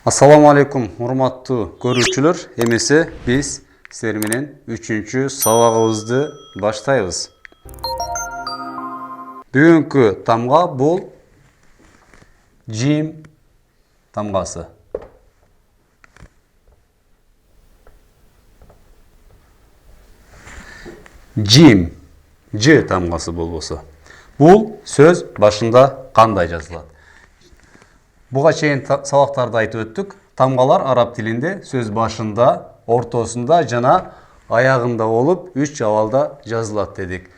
Assalamu alaikum, урматтуу көрүүчүлөр. Эмесе биз силер менен 3-чү сабагыбызды баштайбыз. Бүгүнкү тамга бул жим тамгасы. Жим, ж тамгасы болбосо. Бул сөз башында кандай жазылат? Буга чейин сабактарда айтып өттүк. Тамгалар араб тилинде сөз башында, ортосунда жана аягында болуп, 3 абалда жазылат дедик.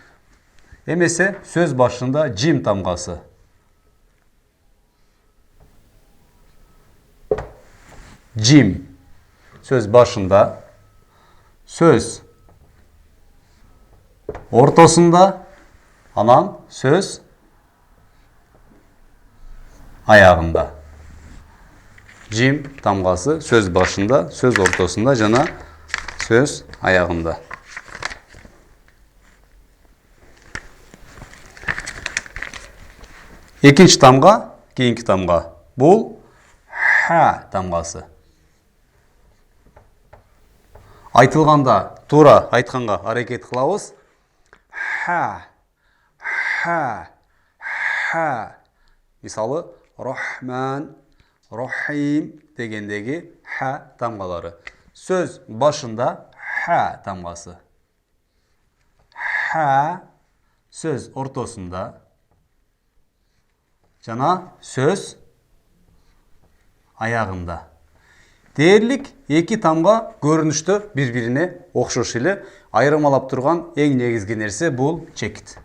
Эмесе сөз башында жим тамгасы. Жим сөз башында, сөз ортосунда, анан сөз аягында. Жим тамгасы сөз башында, сөз ортосунда жана сөз аягында. Экинчи тамга, кийинки тамга. Бул ха тамгасы. Айтылганда, туура айтканга аракет кылабыз. Ха, ха, ха. Мисалы, Рахман, Рахим дегендеги ха тамгалары. Сөз башында ха тамгасы. Ха сөз ортосунда жана сөз аягында. Дээрлик эки тамга көрүнүштө бири-бирине окшош эле, айырмалап турган эң негизги нерсе бул чекит.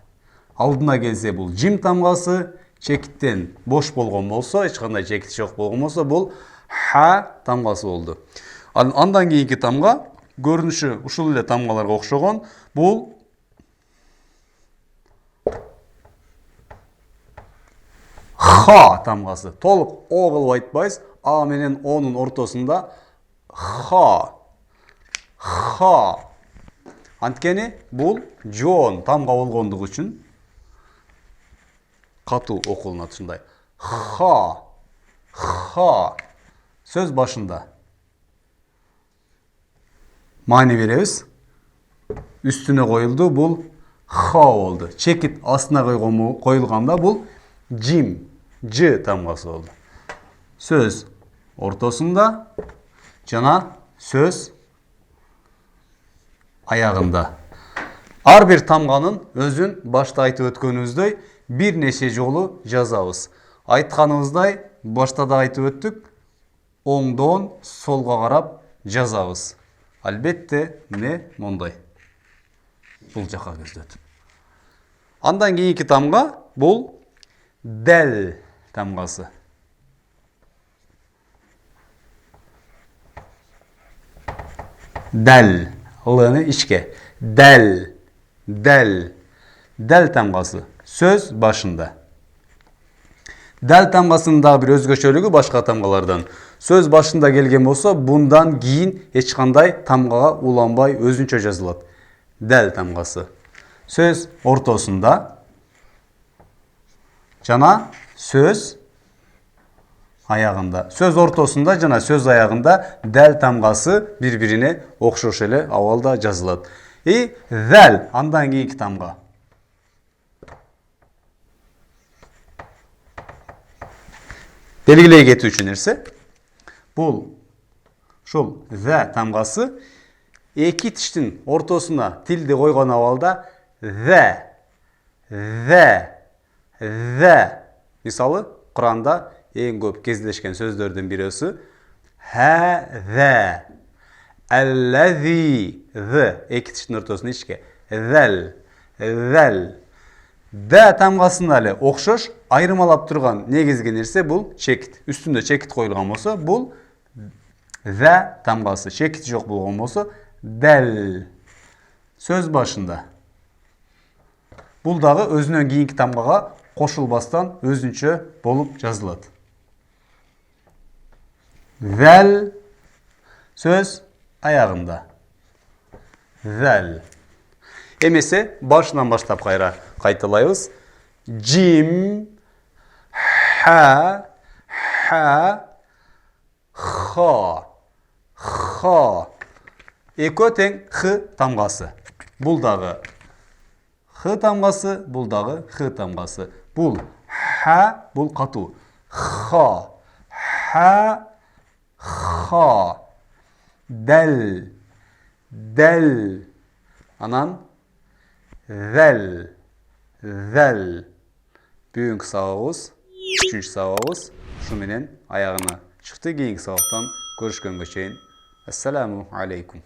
Алдына келсе бул жим тамгасы, чекиттен бош болгон болсо, эч кандай чекит жок болгон болсо, бул ха тамгасы болду. Андан кийинки тамга көрүнүшү ушул эле тамгаларга окшогон, бул ха тамгасы. Толук о кылып айтпайбыз, а менен онун ортосунда ха. Ха. Анткени бул жоон тамга болгондугу үчүн катуу окулунат ушундай. Ха. Ха. Сөз башында. Маани беребиз. Үстүнө коюлду, бул ха болду. Чекит астына коюлганда бул жим, ж тамгасы болду. Сөз ортосунда жана сөз аягында. Ар бир тамганын өзүн башта айтып өткөнүбүздөй бир нече жолу жазабыз. Айтканыбыздай, башта да айтып өттүк, оңдон солго карап жазабыз. Албетте, міне мондай. Бул жака көздөтүп. Андан кийинки тамга бул дәл тамгасы. Дәл, лыны ичке. Дәл, дәл, дәл тамгасы. Сөз башында. Дәл тамгасынын дагы бир өзгөчөлүгү башка тамгалардан. Сөз башында келген болсо, bundan кийин эч кандай тамгага уланбай өзүнчө жазылат. Дәл тамгасы. Сөз ортосунда жана сөз аягында. Сөз ортосунда жана сөз аягында дәл тамгасы бири-бирине окшош эле абалда жазылат. Дәл андан кийинки тамга. Белгилей кетүүчү нерсе, бул ушул зә тамгасы эки тиштин ортосуна тилди койгон абалда зә, мисалы, Куранда эң көп кездешкен сөздөрдүн бирөөсү хәзә, әлләзи, эки тиштин ортосуна ичке, зәл, зәл. Дә тамгасына эле окшош, айырмалап турган негизги нерсе бул чекит. Үстүндө чекит коюлган болсо, бул зә тамгасы. Чекит жок болгон болсо, дәл. Сөз башында. Бул дагы өзүнөн кийинки тамгага кошулбастан өзүнчө болуп жазылат. Зәл. Сөз аягында. Зәл. Эмесе башынан баштап кайталайбыз. Жим, ха, Ха. Ха. Эко тең х тамғасы. Бұл дағы х тамғасы, бұл дағы х тамғасы. Бұл ха, бұл қату. Ха. Ха. Ха. Дәл. Дәл. Анан зәл. Зәл. Бүгінгі сабағымыз, үшінші сабағымыз шуменен аяғына шықты. Кейінгі сабақтан көрішкенге шейін. Ассаламу алейкум.